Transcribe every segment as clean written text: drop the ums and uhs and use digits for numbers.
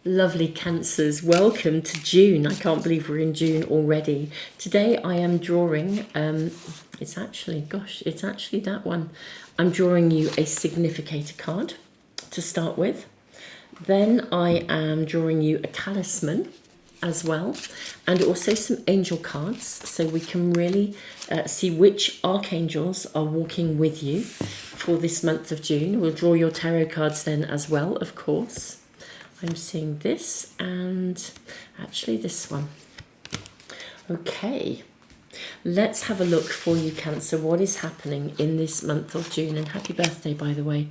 Lovely Cancers, welcome to June. I can't believe we're in June already. Today I am drawing, it's actually that one. I'm drawing you a significator card to start with. Then I am drawing you a talisman as well, and also some angel cards, so we can really see which archangels are walking with you for this month of June. We'll draw your tarot cards then as well, of course. I'm seeing this and actually this one. Okay, let's have a look for you, Cancer. What is happening in this month of June? And happy birthday, by the way.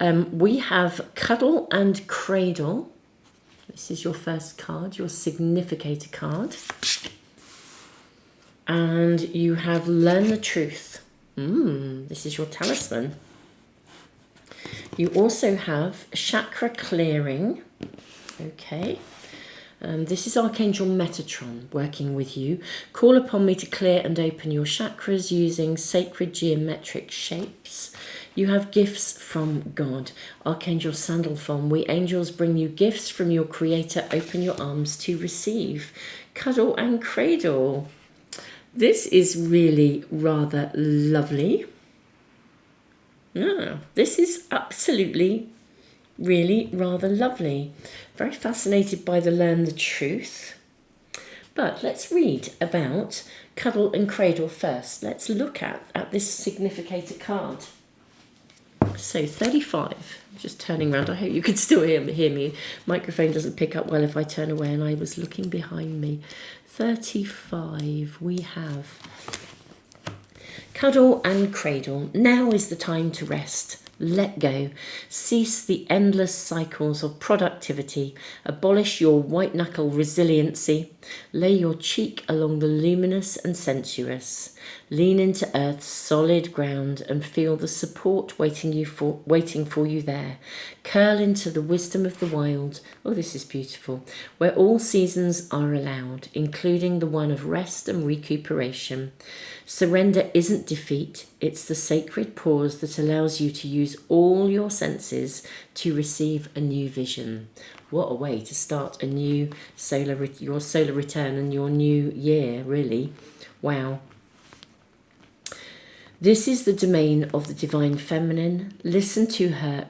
We have Cuddle and Cradle. This is your first card, your significator card. And you have Learn the Truth. This is your talisman. You also have Chakra Clearing. Okay. This is Archangel Metatron working with you. Call upon me to clear and open your chakras using sacred geometric shapes. You have gifts from God. Archangel Sandalphon, we angels bring you gifts from your Creator. Open your arms to receive. Cuddle and Cradle. This is really rather lovely. This is absolutely really rather lovely. Very fascinated by the Learn the Truth. But let's read about Cuddle and Cradle first. Let's look at this significator card. So 35, I'm just turning around. I hope you can still hear me. Microphone doesn't pick up well if I turn away, and I was looking behind me. 35, we have Cuddle and Cradle. Now is the time to rest. Let go. Cease the endless cycles of productivity. Abolish your white-knuckle resiliency. Lay your cheek along the luminous and sensuous. Lean into Earth's solid ground and feel the support waiting for you there. Curl into the wisdom of the wild. Oh, this is beautiful. Where all seasons are allowed, including the one of rest and recuperation. Surrender isn't defeat. It's the sacred pause that allows you to use all your senses to receive a new vision. What a way to start a new your solar return and your new year, really. Wow. This is the domain of the divine feminine. Listen to her,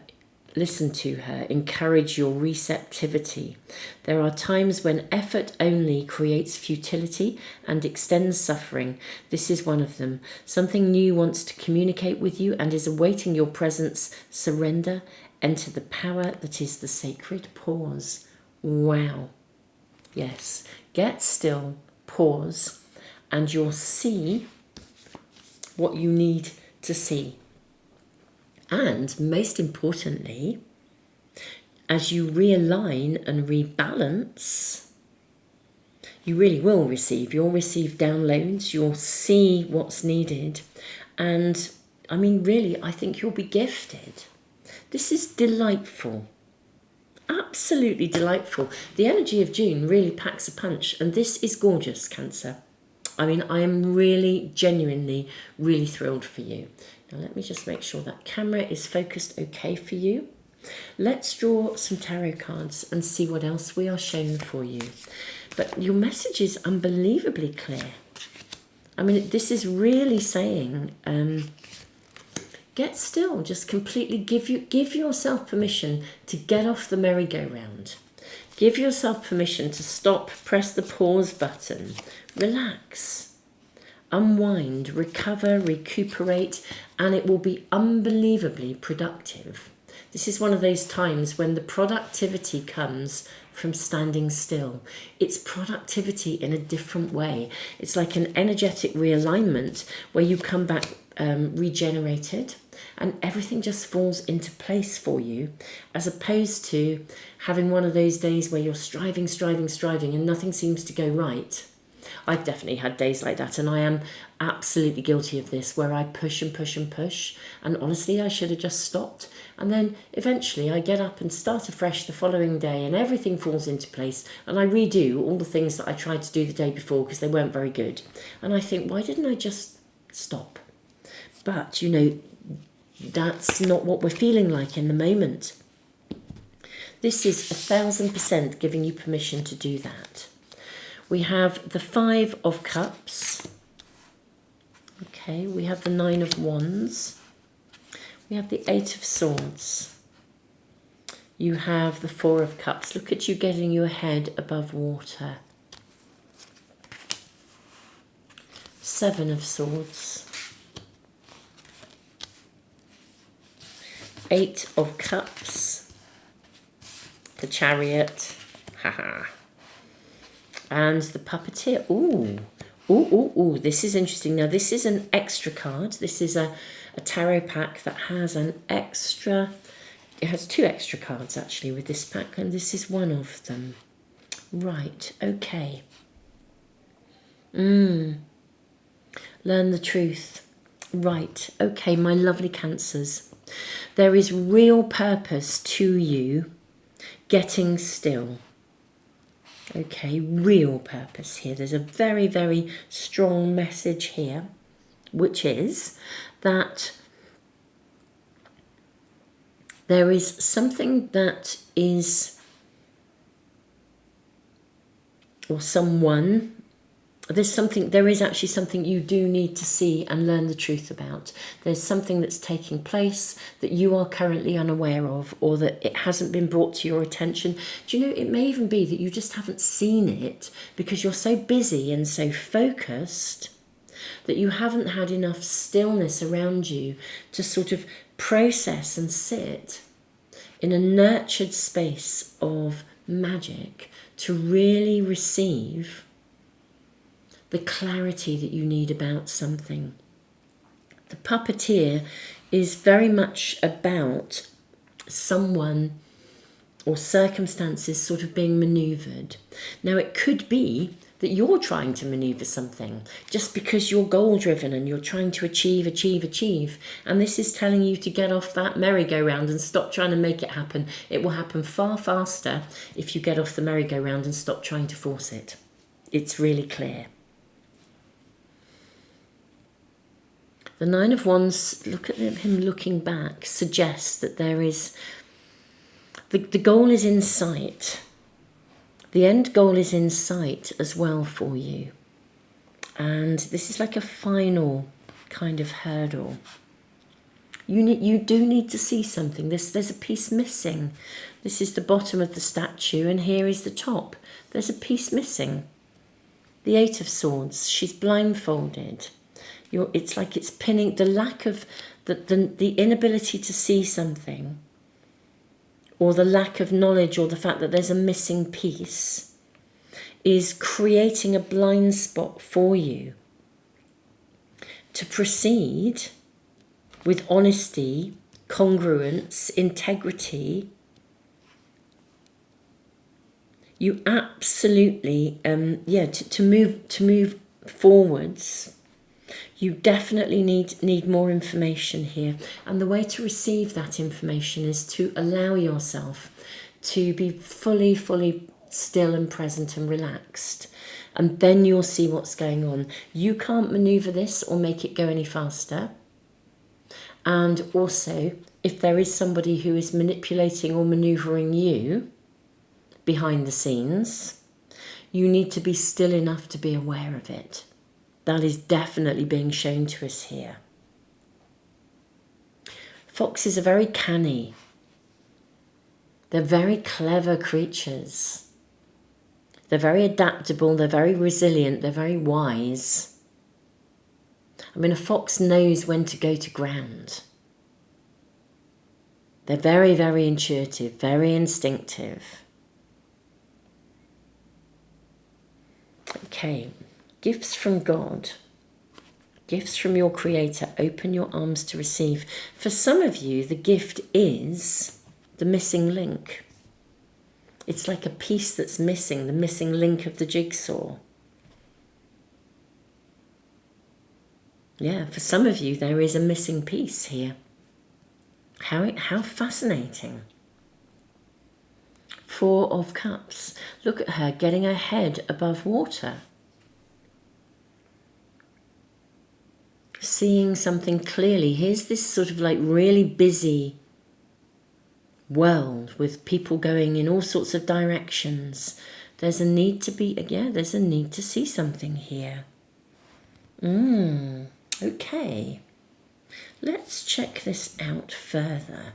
encourage your receptivity. There are times when effort only creates futility and extends suffering. This is one of them. Something new wants to communicate with you and is awaiting your presence. Surrender, enter the power that is the sacred pause. Wow. Yes, get still, pause, and you'll see what you need to see. And most importantly, as you realign and rebalance, you really will receive. You'll receive downloads, you'll see what's needed. And I mean, really, I think you'll be gifted. This is delightful. Absolutely delightful. The energy of June really packs a punch, and this is gorgeous, Cancer. I mean, I am really, genuinely, really thrilled for you. Now, let me just make sure that camera is focused okay for you. Let's draw some tarot cards and see what else we are shown for you. But your message is unbelievably clear. I mean, this is really saying, get still, just completely give yourself permission to get off the merry-go-round. Give yourself permission to stop, press the pause button, relax, unwind, recover, recuperate, and it will be unbelievably productive. This is one of those times when the productivity comes from standing still. It's productivity in a different way. It's like an energetic realignment where you come back regenerated, and everything just falls into place for you, as opposed to having one of those days where you're striving and nothing seems to go right. I've definitely had days like that, and I am absolutely guilty of this, where I push, and honestly I should have just stopped, and then eventually I get up and start afresh the following day, and everything falls into place, and I redo all the things that I tried to do the day before because they weren't very good, and I think, why didn't I just stop? But you know, that's not what we're feeling like in the moment. This is 1000% giving you permission to do that. We have the 5 of Cups. Okay, we have the 9 of Wands. We have the 8 of Swords. You have the 4 of Cups. Look at you getting your head above water. 7 of Swords. 8 of Cups. The Chariot. Haha. And the Puppeteer. Ooh. Ooh. This is interesting. Now, this is an extra card. This is a tarot pack that has an extra... It has 2 extra cards, actually, with this pack. And this is one of them. Right. Okay. Learn the truth. Right. Okay, my lovely Cancers. There is real purpose to you getting still. Okay, real purpose here. There's a very, very strong message here, which is that there is something that is, or someone, there is actually something you do need to see and learn the truth about. There's something that's taking place that you are currently unaware of, or that it hasn't been brought to your attention. Do you know, it may even be that you just haven't seen it because you're so busy and so focused that you haven't had enough stillness around you to sort of process and sit in a nurtured space of magic to really receive the clarity that you need about something. The Puppeteer is very much about someone or circumstances sort of being manoeuvred. Now, it could be that you're trying to manoeuvre something just because you're goal-driven and you're trying to achieve. And this is telling you to get off that merry-go-round and stop trying to make it happen. It will happen far faster if you get off the merry-go-round and stop trying to force it. It's really clear. The 9 of Wands, look at him looking back, suggests that there is, the goal is in sight. The end goal is in sight as well for you. And this is like a final kind of hurdle. You do need to see something. There's a piece missing. This is the bottom of the statue and here is the top. There's a piece missing. The 8 of Swords, she's blindfolded. It's like it's pinning, the lack of, the inability to see something, or the lack of knowledge, or the fact that there's a missing piece, is creating a blind spot for you to proceed with honesty, congruence, integrity. You absolutely, to move forwards. You definitely need more information here. And the way to receive that information is to allow yourself to be fully still and present and relaxed. And then you'll see what's going on. You can't maneuver this or make it go any faster. And also, if there is somebody who is manipulating or maneuvering you behind the scenes, you need to be still enough to be aware of it. That is definitely being shown to us here. Foxes are very canny. They're very clever creatures. They're very adaptable, they're very resilient, they're very wise. I mean, a fox knows when to go to ground. They're very intuitive, very instinctive. Okay. Gifts from God, gifts from your Creator, open your arms to receive. For some of you, the gift is the missing link. It's like a piece that's missing, the missing link of the jigsaw. Yeah, for some of you, there is a missing piece here. How fascinating. 4 of Cups. Look at her getting her head above water. Seeing something clearly. Here's this sort of like really busy world with people going in all sorts of directions. There's a need to be, there's a need to see something here. Okay. Let's check this out further.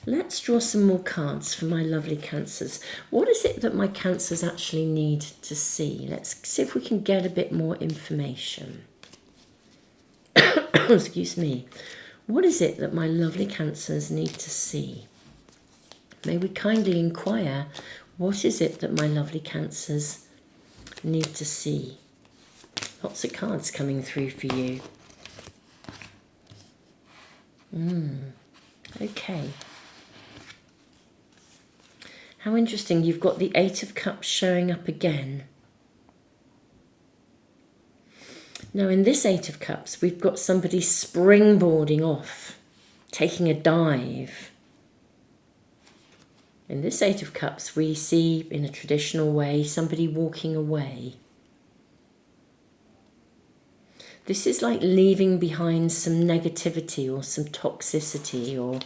Let's draw some more cards for my lovely Cancers. What is it that my Cancers actually need to see? Let's see if we can get a bit more information. Excuse me. What is it that my lovely Cancers need to see? May we kindly inquire, what is it that my lovely Cancers need to see? Lots of cards coming through for you. Okay. How interesting, you've got the Eight of Cups showing up again. Now in this Eight of Cups, we've got somebody springboarding off, taking a dive. In this Eight of Cups, we see, in a traditional way, somebody walking away. This is like leaving behind some negativity or some toxicity, or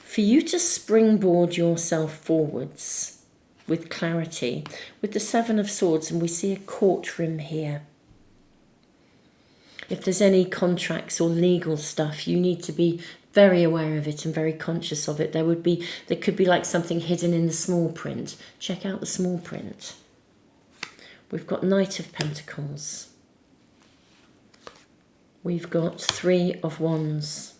for you to springboard yourself forwards with clarity. With the Seven of Swords, and we see a courtroom here. If there's any contracts or legal stuff, you need to be very aware of it and very conscious of it. There could be like something hidden in the small print. Check out the small print. We've got Knight of Pentacles. We've got Three of Wands.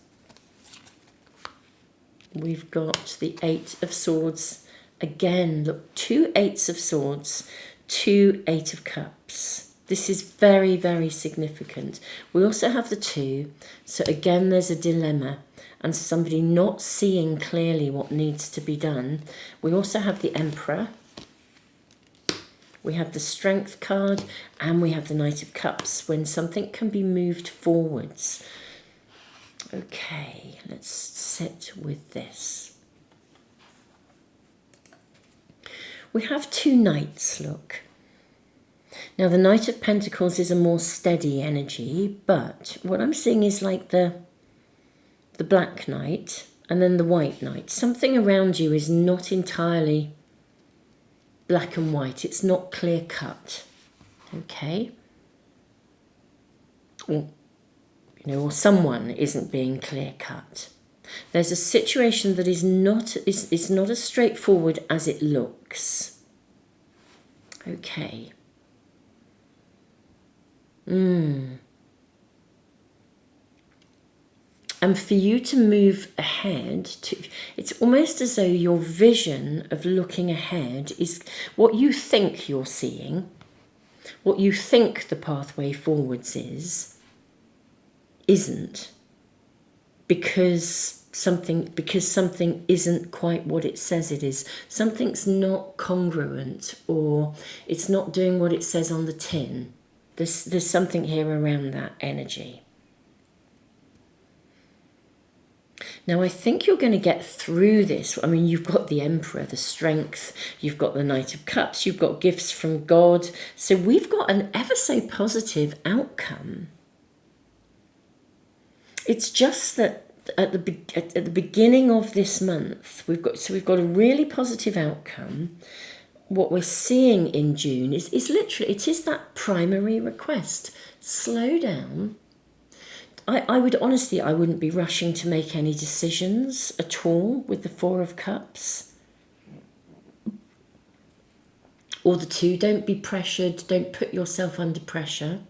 We've got the Eight of Swords. Again, look, 2 Eights of Swords, 2 Eight of Cups. This is very, very significant. We also have the 2. So again, there's a dilemma and somebody not seeing clearly what needs to be done. We also have the Emperor. We have the Strength card, and we have the Knight of Cups, when something can be moved forwards. Okay, let's sit with this. We have 2 Knights, look. Now the Knight of Pentacles is a more steady energy, but what I'm seeing is like the Black Knight and then the White Knight. Something around you is not entirely black and white. It's not clear cut. Okay? Or someone isn't being clear cut. There's a situation that is not as straightforward as it looks. Okay. And for you to move ahead, it's almost as though your vision of looking ahead is what you think you're seeing, what you think the pathway forwards isn't, because something isn't quite what it says it is. Something's not congruent, or it's not doing what it says on the tin. There's something here around that energy. Now, I think you're going to get through this. I mean, you've got the Emperor, the Strength, you've got the Knight of Cups, you've got gifts from God. So we've got an ever so positive outcome. It's just that at the beginning of this month, we've got a really positive outcome. What we're seeing in June is literally, it is that primary request. Slow down. I wouldn't be rushing to make any decisions at all with the Four of Cups. Or the 2, don't be pressured, don't put yourself under pressure.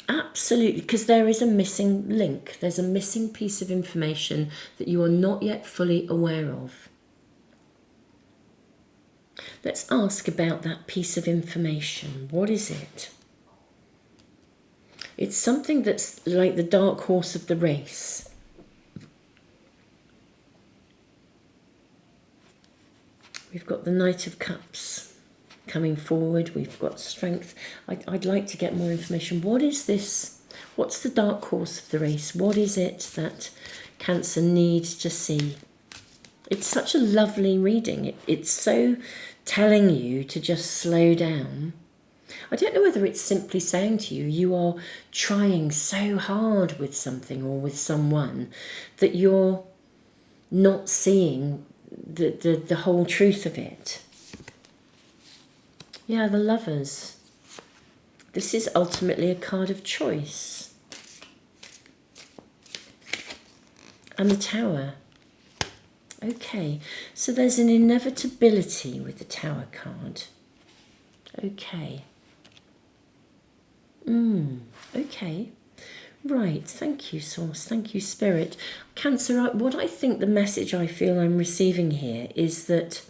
Absolutely, because there is a missing link. There's a missing piece of information that you are not yet fully aware of. Let's ask about that piece of information. What is it? It's something that's like the dark horse of the race. We've got the Knight of Cups coming forward. We've got Strength. I'd like to get more information. What is this? What's the dark horse of the race? What is it that Cancer needs to see? It's such a lovely reading. It's so telling you to just slow down. I don't know whether it's simply saying to you, you are trying so hard with something or with someone that you're not seeing the whole truth of it. Yeah, the Lovers. This is ultimately a card of choice. And the Tower. Okay, so there's an inevitability with the Tower card. Okay. Okay. Right, thank you, Source. Thank you, Spirit. Cancer, what I think the message I feel I'm receiving here is that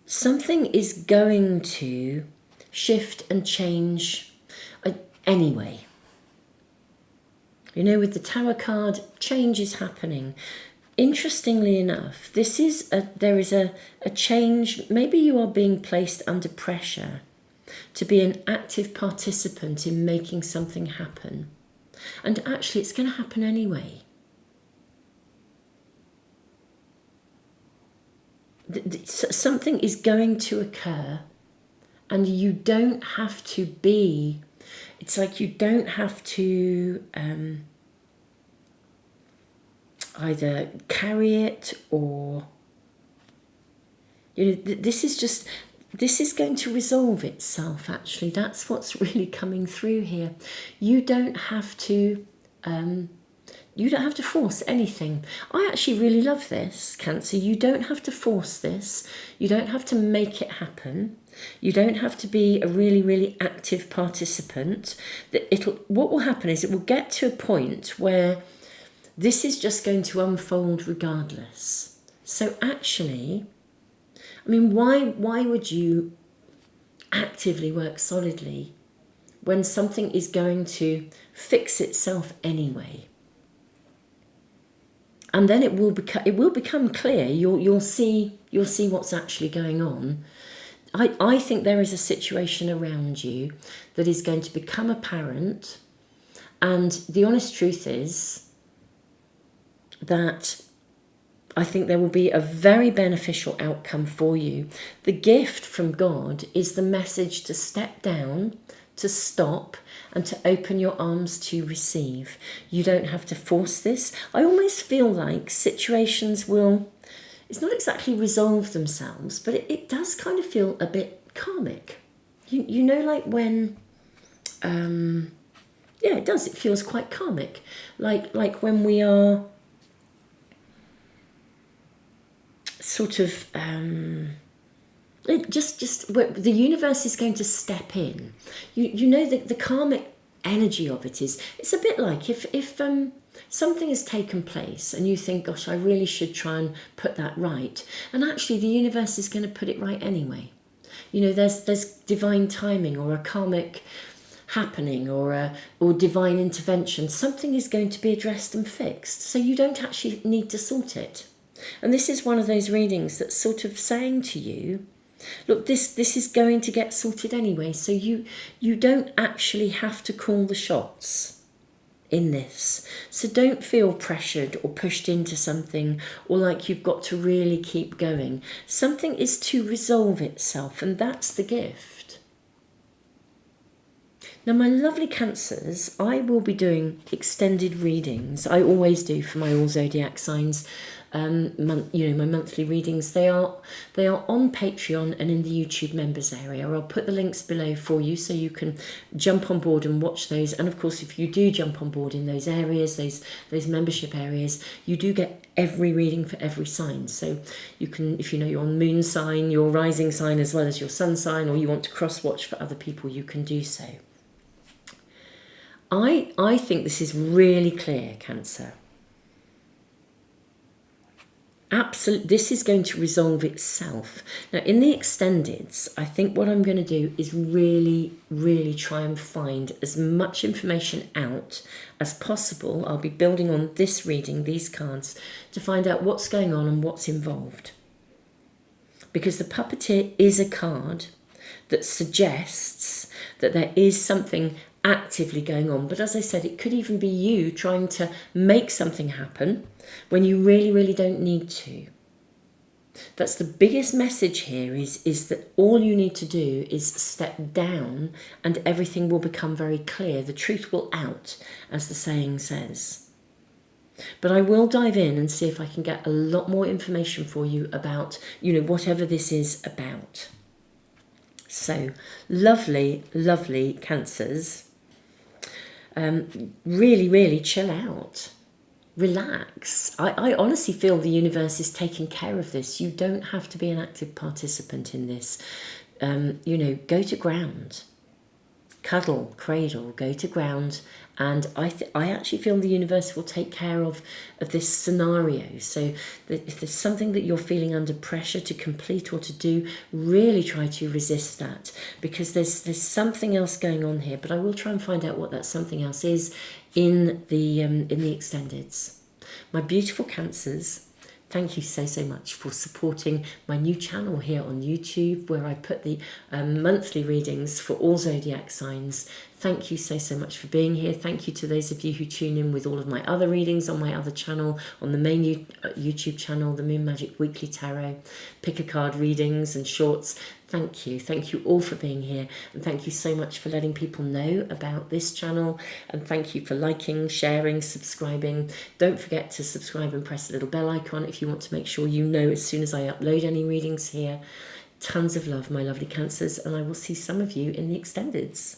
something is going to shift and change anyway. You know, with the Tower card, change is happening. Interestingly enough, there is a change. Maybe you are being placed under pressure to be an active participant in making something happen. And actually, it's going to happen anyway. Something is going to occur, and you don't have to be... It's like you don't have to either carry it or... You know, this is going to resolve itself, actually. That's what's really coming through here. You don't have to force anything. I actually really love this, Cancer. You don't have to force this. You don't have to make it happen. You don't have to be a really, really active participant. What will happen is it will get to a point where this is just going to unfold regardless. So actually, I mean, why would you actively work solidly when something is going to fix itself anyway? And then it will become clear. You'll see what's actually going on. I think there is a situation around you that is going to become apparent, and the honest truth is that I think there will be a very beneficial outcome for you. The gift from God is the message to step down, to stop, and to open your arms to receive. You don't have to force this. I almost feel like situations will... It's not exactly resolve themselves, but it does kind of feel a bit karmic. You know, like when... yeah, it does. It feels quite karmic. Like when we are sort of... the universe is going to step in. You know, the karmic energy of it is... It's a bit like if something has taken place and you think, gosh, I really should try and put that right. And actually the universe is going to put it right anyway. You know, there's divine timing or a karmic happening or divine intervention. Something is going to be addressed and fixed. So you don't actually need to sort it. And this is one of those readings that's sort of saying to you, look, this is going to get sorted anyway. So you don't actually have to call the shots in this. So don't feel pressured or pushed into something or like you've got to really keep going. Something is to resolve itself, and that's the gift. Now, my lovely Cancers, I will be doing extended readings. I always do for my all zodiac signs. My monthly readings. They are on Patreon and in the YouTube members area. I'll put the links below for you so you can jump on board and watch those. And of course, if you do jump on board in those areas, those membership areas, you do get every reading for every sign. So you can, if you know your moon sign, your rising sign, as well as your sun sign, or you want to cross watch for other people, you can do so. I think this is really clear, Cancer. Absolutely, this is going to resolve itself. Now, in the extendeds, I think what I'm going to do is really, really try and find as much information out as possible. I'll be building on this reading, these cards, to find out what's going on and what's involved. Because the Puppeteer is a card that suggests that there is something actively going on. But as I said, it could even be you trying to make something happen when you really, really don't need to. That's the biggest message here, is that all you need to do is step down and everything will become very clear. The truth will out, as the saying says. But I will dive in and see if I can get a lot more information for you about, whatever this is about. So, lovely, lovely Cancers. Really, really chill out. Relax. I honestly feel the universe is taking care of this. You don't have to be an active participant in this. Go to ground. Cuddle, cradle, go to ground, and I actually feel the universe will take care of this scenario. So if there's something that you're feeling under pressure to complete or to do, really try to resist that, because there's something else going on here. But I will try and find out what that something else is in the extendeds. My beautiful Cancers, thank you so much for supporting my new channel here on YouTube, where I put the monthly readings for all zodiac signs. Thank you so much for being here. Thank you to those of you who tune in with all of my other readings on my other channel, on the main YouTube channel, the Moon Magic Weekly Tarot, pick a card readings and shorts. Thank you. Thank you all for being here. And thank you so much for letting people know about this channel. And thank you for liking, sharing, subscribing. Don't forget to subscribe and press the little bell icon if you want to make sure you know as soon as I upload any readings here. Tons of love, my lovely Cancers. And I will see some of you in the extendeds.